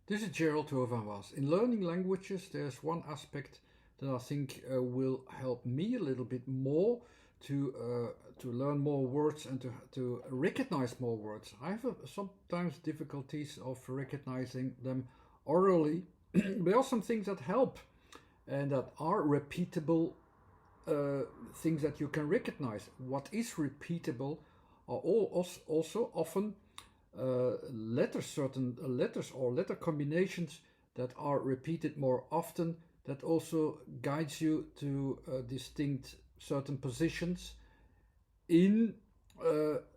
This is Gerald Van Was. In learning languages, there's one aspect that I think will help me a little bit more to learn more words and to recognize more words. I have sometimes difficulties of recognizing them orally. There are some things that help and that are repeatable things that you can recognize. What is repeatable are also often certain letters or letter combinations that are repeated more often, that also guides you to distinct certain positions in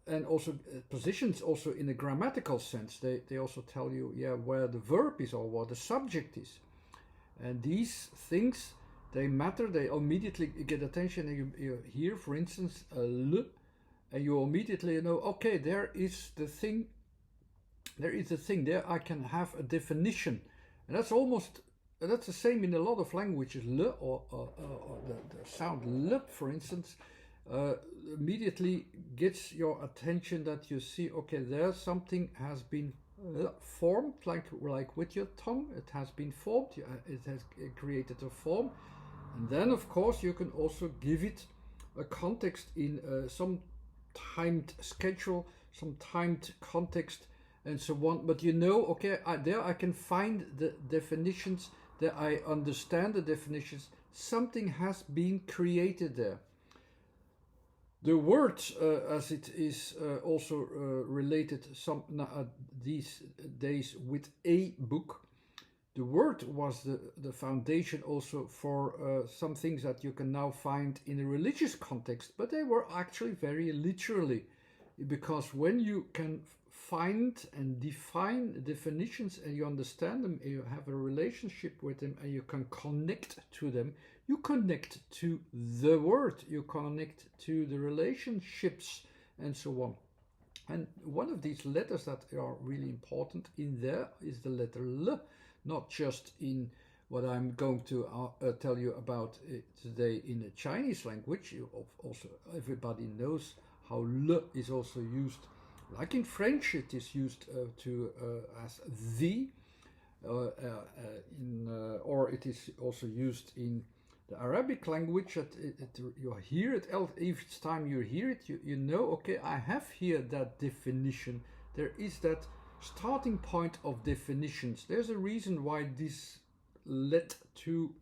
and also positions also in a grammatical sense. They also tell you where the verb is or what the subject is, and these things, they matter. They immediately get attention. You hear, for instance, a l, and you immediately know, okay, there is the thing. There is a thing there. I can have a definition, and that's the same in a lot of languages. L or the sound l, for instance, immediately gets your attention, that you see, okay, there something has been formed, like with your tongue. It has been formed. It has created a form, and then of course you can also give it a context in some timed schedule, some timed context, and so on. But you know, okay, there I can find the definitions, that I understand the definitions. Something has been created there. The word, as it is also related these days with a book, the word was the foundation also for some things that you can now find in a religious context, but they were actually very literally, because when you can find and define definitions and you understand them, and you have a relationship with them, and you can connect to them, you connect to the word, you connect to the relationships, and so on. And one of these letters that are really important in there is the letter L, not just in what I'm going to tell you about today in the Chinese language. Also, everybody knows how L is also used. Like in French, it is used as the, or it is also used in the Arabic language. You hear it each time you hear it. You know, okay, I have here that definition. There is that starting point of definitions. There's a reason why this led to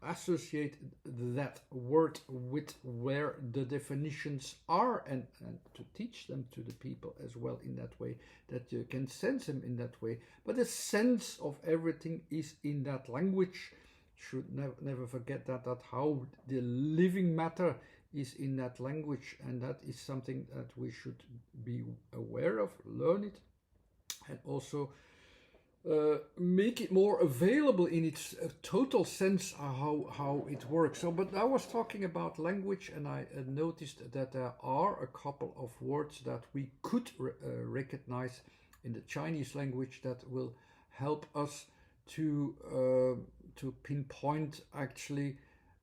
associate that word with where the definitions are, and to teach them to the people as well in that way, that you can sense them in that way. But the sense of everything is in that language. Should never forget that how the living matter is in that language, and that is something that we should be aware of, learn it, and also make it more available in its total sense, how it works. So, but I was talking about language, and I noticed that there are a couple of words that we could recognize in the Chinese language that will help us to pinpoint actually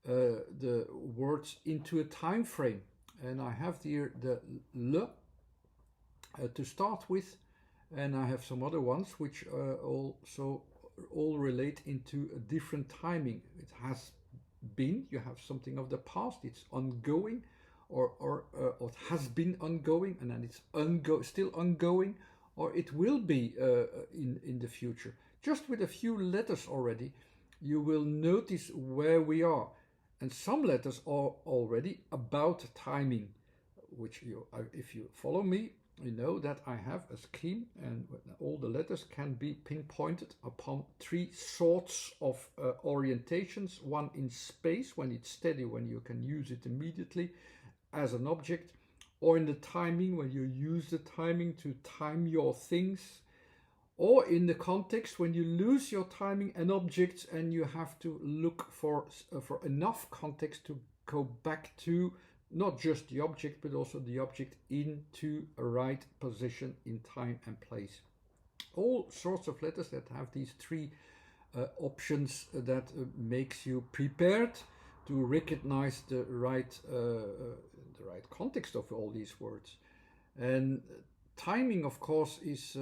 the words into a time frame. And I have here the L to start with, and I have some other ones which also all relate into a different timing. It has been, you have something of the past, it's ongoing, or it has been ongoing, and then it's still ongoing, or it will be in the future. Just with a few letters already, you will notice where we are. And some letters are already about timing, which if you follow me, you know that I have a scheme, and all the letters can be pinpointed upon three sorts of orientations. One in space, when it's steady, when you can use it immediately as an object, or in the timing, when you use the timing to time your things, or in the context, when you lose your timing and objects, and you have to look for enough context to go back to not just the object, but also the object into a right position in time and place. All sorts of letters that have these three options that makes you prepared to recognize the right context of all these words. And timing, of course, is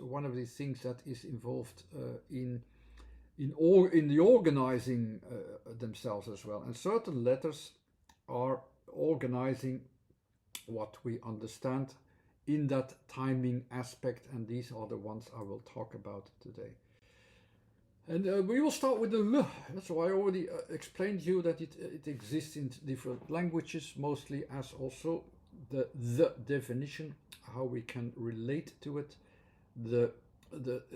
one of these things that is involved in the organizing themselves as well. And certain letters are organizing what we understand in that timing aspect, and these are the ones I will talk about today. And we will start with the L. So I already explained to you that it exists in different languages, mostly as also the definition, how we can relate to it.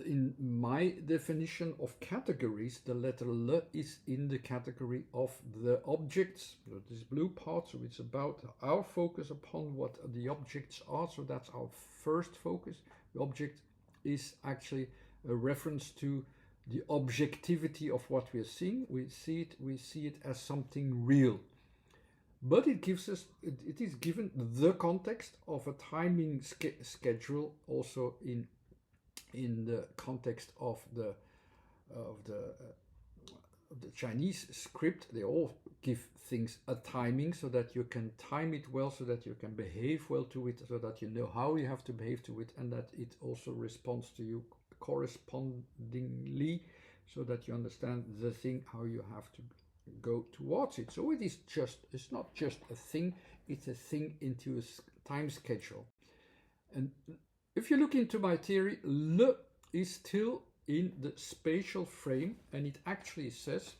In my definition of categories, the letter L is in the category of the objects. So this blue part, so it's about our focus upon what the objects are. So that's our first focus. The object is actually a reference to the objectivity of what we are seeing. We see it as something real. But it is given the context of a timing schedule, also in the context of the Chinese script. They all give things a timing so that you can time it well, so that you can behave well to it, so that you know how you have to behave to it, and that it also responds to you correspondingly, so that you understand the thing, how you have to go towards it. So it's not just a thing, it's a thing into a time schedule. And if you look into my theory, L is still in the spatial frame, and it actually says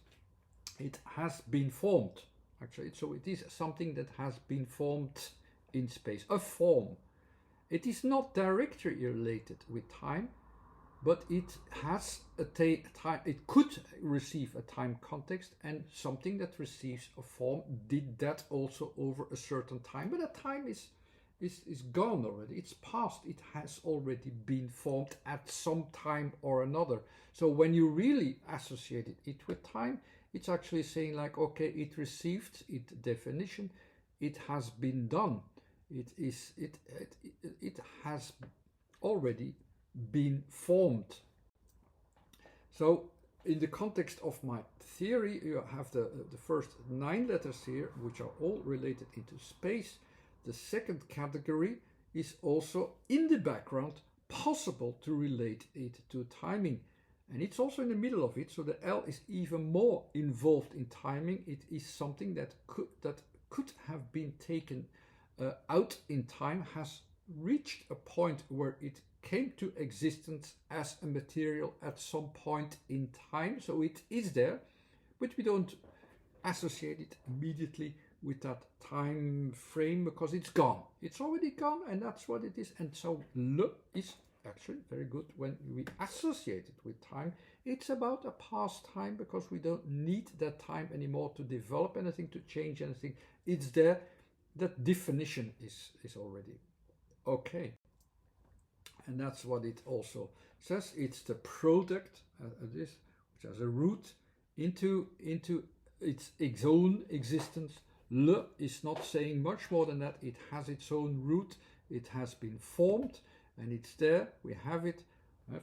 it has been formed. Actually, so it is something that has been formed in space, a form. It is not directly related with time, but it has a time. It could receive a time context, and something that receives a form did that also over a certain time. But that time is gone already. It's past. It has already been formed at some time or another. So when you really associate it with time, it's actually saying like, okay, it received its definition. It has been done. It has already been formed. So in the context of my theory, you have the first 9 letters here, which are all related into space. The second category is also in the background, possible to relate it to timing. And it's also in the middle of it, so the L is even more involved in timing. It is something that could have been taken out in time, has reached a point where it came to existence as a material at some point in time. So it is there, but we don't associate it immediately with that time frame because it's gone. It's already gone, and that's what it is. And so L is actually very good when we associate it with time. It's about a past time because we don't need that time anymore to develop anything, to change anything. It's there. That definition is already okay. And that's what it also says. It's the product, this, which has a root into its own existence. L is not saying much more than that. It has its own root. It has been formed, and it's there. We have it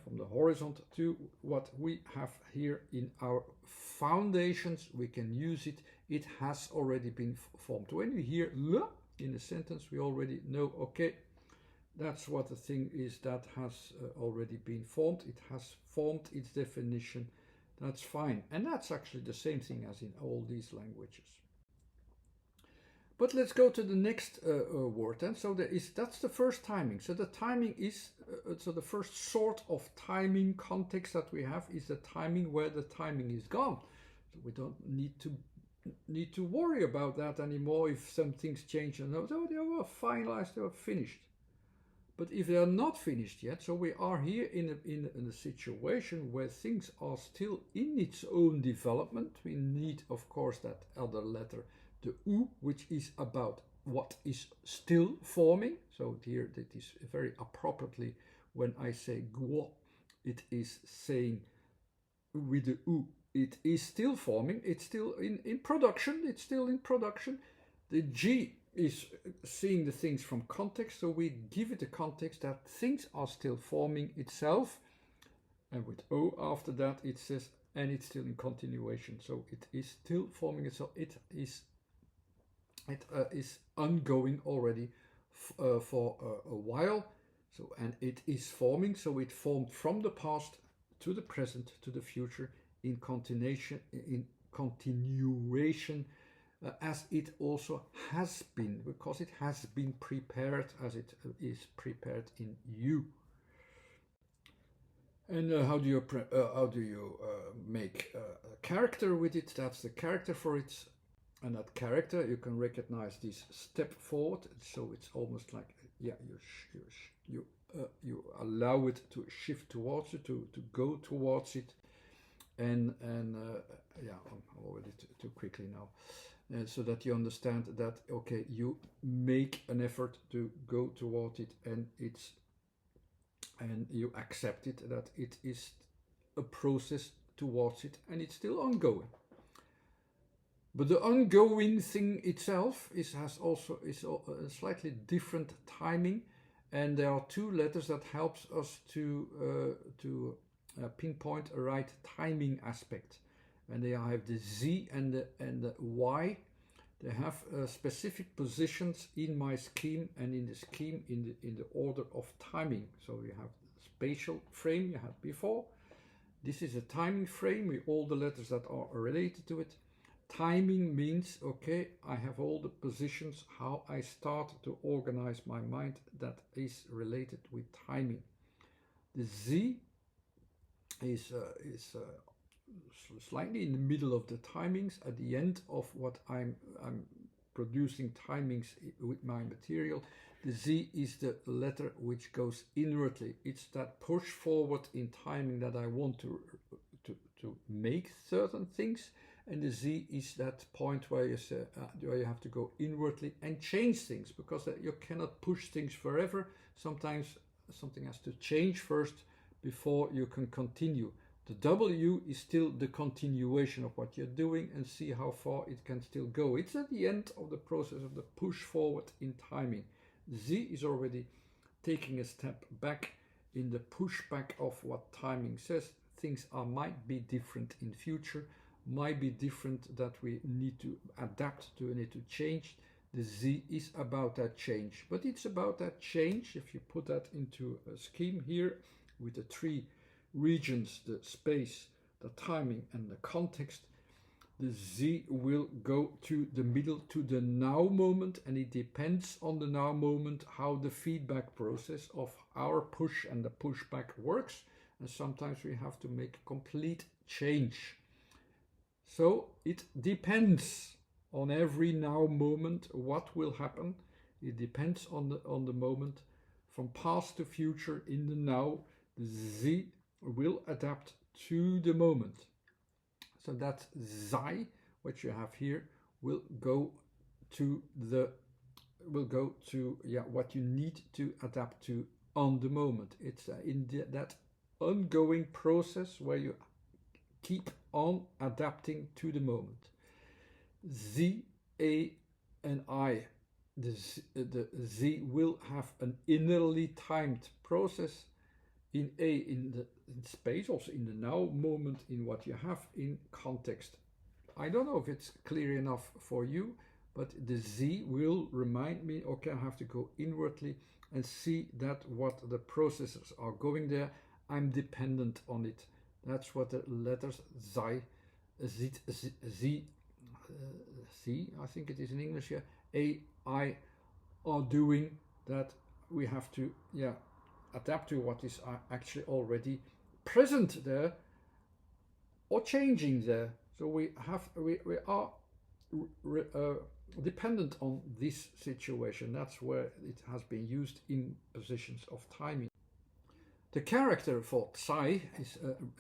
from the horizon to what we have here in our foundations. We can use it. It has already been formed. When we hear L in a sentence, we already know, okay, that's what the thing is that has already been formed. It has formed its definition. That's fine. And that's actually the same thing as in all these languages. But let's go to the next word. And so that's the first timing. So the timing is, so the first sort of timing context that we have is the timing where the timing is gone. So we don't need to worry about that anymore if some things change and they were finalized, they were finished. But if they are not finished yet, so we are here in a situation where things are still in its own development. We need, of course, that other letter, the U, which is about what is still forming. So here that is very appropriately when I say guo, it is saying with the U, it is still forming, it's still in production, it's still in production. The G is seeing the things from context, so we give it a context that things are still forming itself. And with O after that, it says, and it's still in continuation, so it is still forming itself. It is ongoing already for a while. So, and it is forming, so it formed from the past to the present to the future in continuation, as it also has been, because it has been prepared as it is prepared in you. And how do you make a character with it? That's the character for it, and that character you can recognize this step forward. So it's almost like, yeah, you allow it to shift towards it, to go towards it, and yeah, I'm already too quickly now. So that you understand that, okay, you make an effort to go toward it, and you accept it, that it is a process towards it, and it's still ongoing. But the ongoing thing itself has also a slightly different timing, and there are two letters that helps us to pinpoint a right timing aspect. And they have the Z and the Y. They have specific positions in my scheme, and in the scheme in the order of timing. So you have the spatial frame you had before. This is a timing frame with all the letters that are related to it. Timing means, okay, I have all the positions, how I start to organize my mind, that is related with timing. The Z is slightly in the middle of the timings, at the end of what I'm producing timings with my material. The Z is the letter which goes inwardly. It's that push forward in timing that I want to make certain things, and the Z is that point where you say where you have to go inwardly and change things, because you cannot push things forever. Sometimes something has to change first before you can continue. The W is still the continuation of what you're doing, and see how far it can still go. It's at the end of the process of the push forward in timing. Z is already taking a step back in the pushback of what timing says. Things might be different in future, might be different, that we need to adapt to, need to change. The Z is about that change, but it's about that change. If you put that into a scheme here with the three regions, the space, the timing, and the context, the Z will go to the middle, to the now moment, and it depends on the now moment how the feedback process of our push and the pushback works, and sometimes we have to make a complete change. So it depends on every now moment what will happen. It depends on the moment, from past to future. In the now, the Z will adapt to the moment. So that Zai, what you have here, will go to what you need to adapt to on the moment. It's that ongoing process where you keep on adapting to the moment. Z, A, and I. The Z will have an innerly timed process. In A, in space, also in the now moment, in what you have in context. I don't know if it's clear enough for you, but the Z will remind me, okay, I have to go inwardly and see that what the processes are going there. I'm dependent on it. That's what the letters Z, I think it is in English here, A, I are doing, that we have to, adapt to what is actually already present there or changing there. So we are dependent on this situation. That's where it has been used in positions of timing. The character for Tsai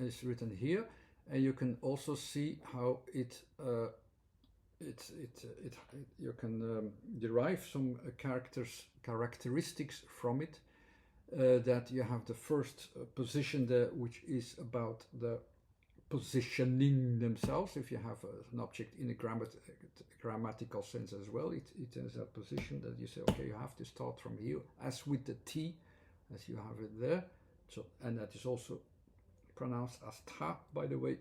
is written here, and you can also see how you can derive some characteristics from it. That you have the first position there, which is about the positioning themselves. If you have an object in a grammatical sense as well, it is a position that you say, okay, you have to start from here, as with the T, as you have it there. So, and that is also pronounced as Ta, by the way.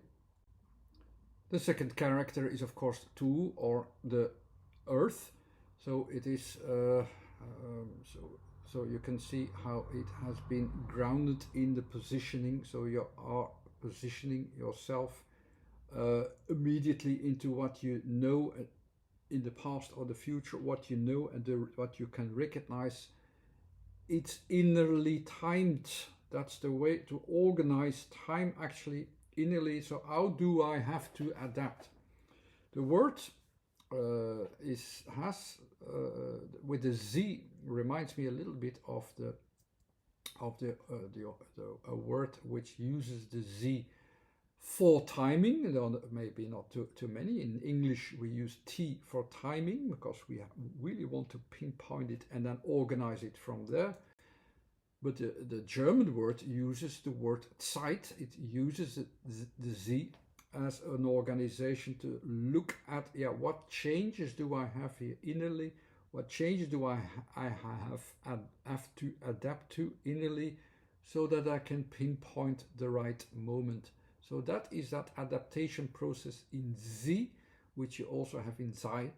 The second character is, of course, Tu, or the earth. So it is So you can see how it has been grounded in the positioning. So you are positioning yourself immediately into what you know in the past or the future, what you know and what you can recognize. It's innerly timed. That's the way to organize time actually innerly. So how do I have to adapt? The word has with the Z reminds me a little bit of a word which uses the Z for timing, maybe not too many. In English, we use T for timing because we really want to pinpoint it and then organize it from there. But the German word uses the word Zeit. It uses the Z as an organization to look at, what changes do I have here innerly? What changes do I have to adapt to innerly so that I can pinpoint the right moment? So that is that adaptation process in Z, which you also have in Sei,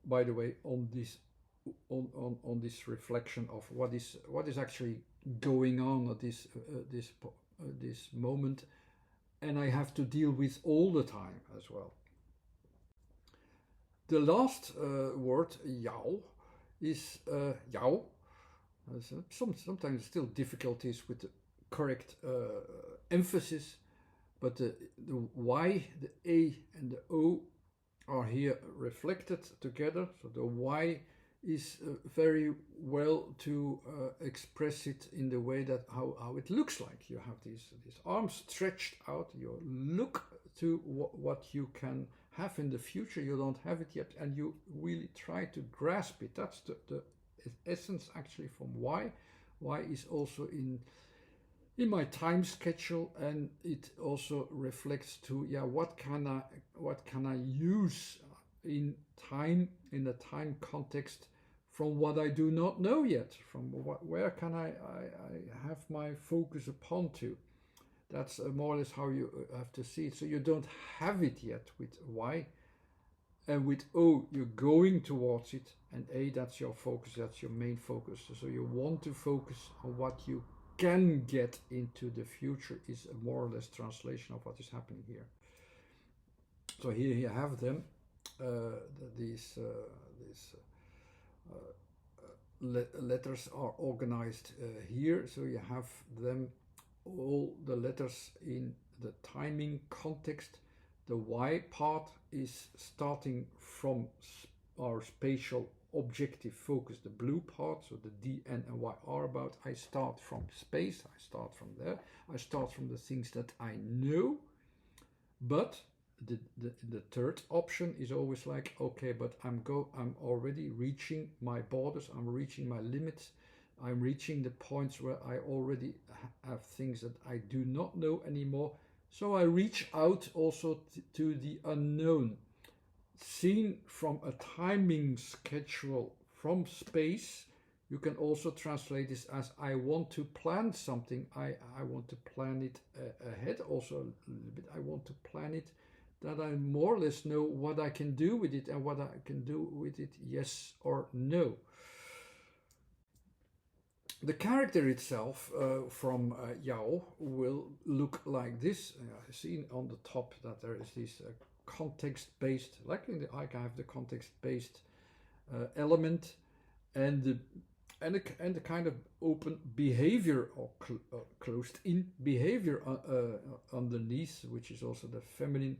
by the way, on this reflection of what is actually going on at this moment, and I have to deal with all the time as well. The last word, Yao, is Yao. Sometimes still difficulties with the correct emphasis, but the Y, the A, and the O are here reflected together. So the Y is very well to express it in the way that how it looks like. You have these arms stretched out. You look to what you can have in the future. You don't have it yet, and you really try to grasp it. That's the essence actually from Y. Y is also in my time schedule, and it also reflects to what can I use in time, in the time context, from what I do not know yet, from where can I have my focus upon to. That's more or less how you have to see it. So you don't have it yet with Y, and with O you're going towards it, and A, that's your focus, that's your main focus. So you want to focus on what you can get into the future, is a more or less translation of what is happening here. So here you have them, these letters are organized here. So you have them, all the letters in the timing context. The Y part is starting from our spatial objective focus, the blue part. So the D, N, and Y are about, I start from space, I start from there, I start from the things that I know. But the third option is always like, okay, but I'm already reaching my borders, I'm reaching my limits, I'm reaching the points where I already have things that I do not know anymore. So I reach out also to the unknown. Seen from a timing schedule from space, you can also translate this as, I want to plan something, I want to plan it ahead also a little bit. I want to plan it that I more or less know what I can do with it, and what I can do with it, yes or no. The character itself from Yao will look like this. Seen on the top that there is this context-based, like I have the context-based element, and the kind of open behavior, or closed-in behavior underneath, which is also the feminine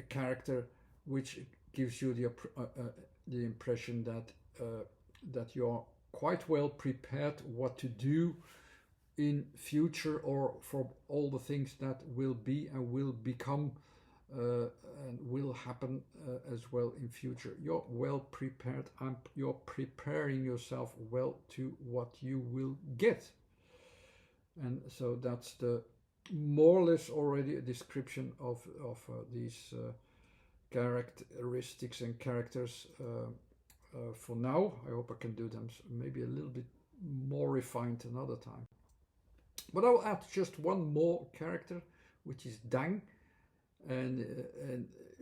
character, which gives you the impression that you are quite well prepared what to do in future, or for all the things that will be and will become and will happen as well in future. You're well prepared, and you're preparing yourself well to what you will get. And so that's the more or less already a description of these characteristics and characters for now. I hope I can do them maybe a little bit more refined another time. But I'll add just one more character, which is Dang. and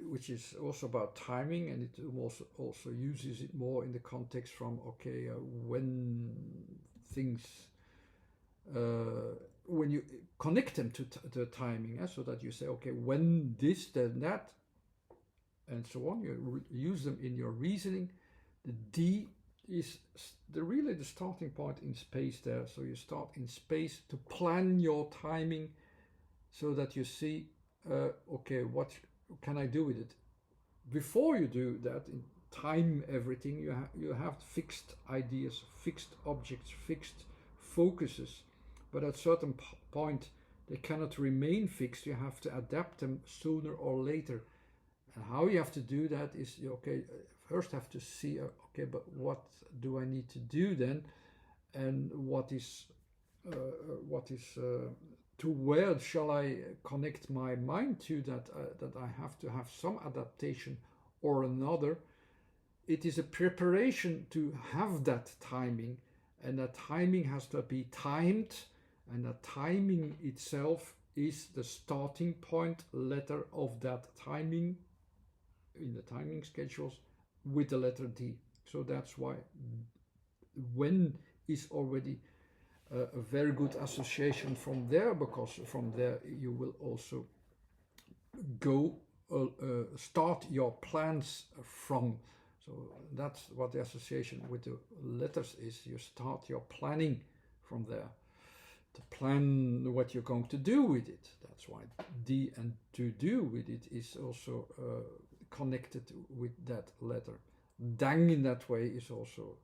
which is also about timing, and it also uses it more in the context from okay, when things when you connect them to the timing, so that you say okay, when this then that and so on, you use them in your reasoning. The D is really the starting point in space there, so you start in space to plan your timing so that you see okay, what can I do with it? Before you do that, in time everything, you have fixed ideas, fixed objects, fixed focuses, but at a certain point they cannot remain fixed. You have to adapt them sooner or later. And how you have to do that is okay, first have to see okay, but what do I need to do then, and what is to where shall I connect my mind to, that I have to have some adaptation or another. It is a preparation to have that timing, and that timing has to be timed, and that timing itself is the starting point letter of that timing in the timing schedules with the letter D. So that's why when is already a very good association from there, because from there you will also go start your plans from. So that's what the association with the letters is. You start your planning from there to plan what you're going to do with it. That's why D and to do with it is also connected with that letter. Dang in that way is also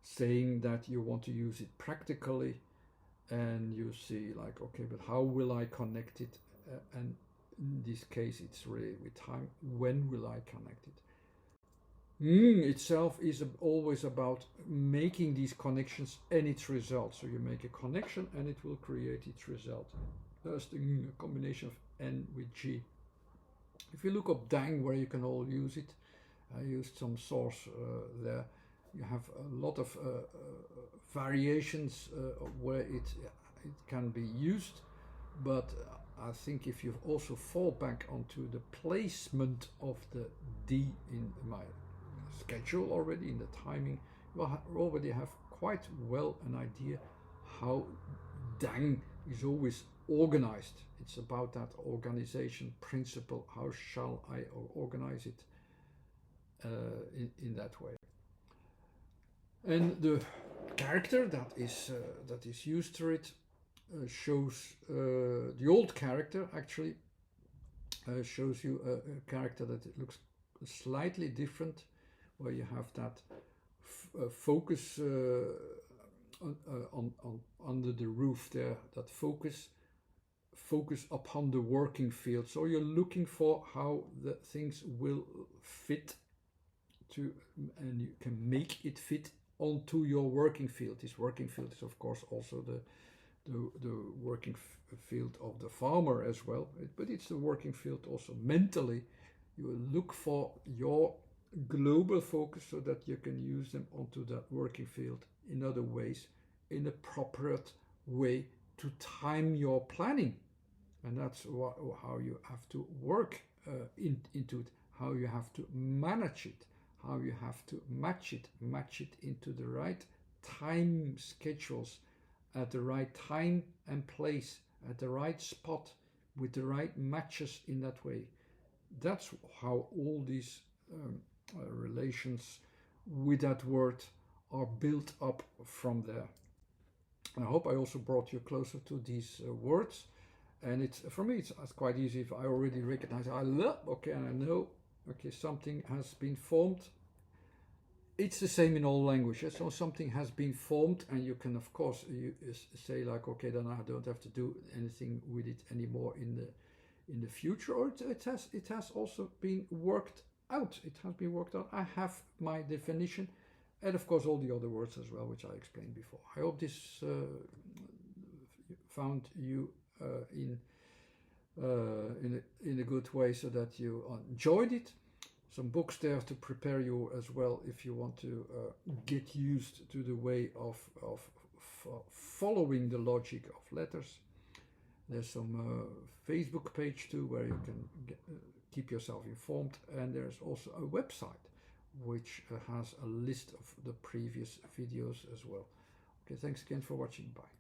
saying that you want to use it practically, and you see like okay, but how will I connect it? And in this case it's really with time. When will I connect it? Itself is always about making these connections and its result. So you make a connection and it will create its result. That's the combination of N with G. If you look up dang, where you can all use it, I used some source there. You have a lot of variations where it can be used, but I think if you also fall back onto the placement of the D in my schedule already, in the timing, you already have quite well an idea how dang is always organized. It's about that organization principle. How shall I organize it in that way? And the character that is used to it shows the old character actually shows you a character that it looks slightly different, where you have that focus on under the roof there, that focus upon the working field. So you're looking for how the things will fit to, and you can make it fit onto your working field. This working field is of course also the working field of the farmer as well, but it's the working field also mentally. You look for your global focus so that you can use them onto that working field in other ways, in a proper way to time your planning. And that's how you have to work into it, how you have to manage it, how you have to match it into the right time schedules, at the right time and place, at the right spot, with the right matches in that way. That's how all these relations with that word are built up from there. And I hope I also brought you closer to these words. And it's, for me, it's quite easy if I already recognize, okay, and I know, okay, something has been formed. It's the same in all languages. So something has been formed, and you can, of course, you say like, okay, then I don't have to do anything with it anymore in the future, or it has also been worked out. It has been worked out. I have my definition, and of course all the other words as well, which I explained before. I hope this found you in a good way, so that you enjoyed it. Some books there to prepare you as well if you want to get used to the way of following the logic of letters. There's some Facebook page too where you can keep yourself informed, and there's also a website which has a list of the previous videos as well. Okay, thanks again for watching. Bye.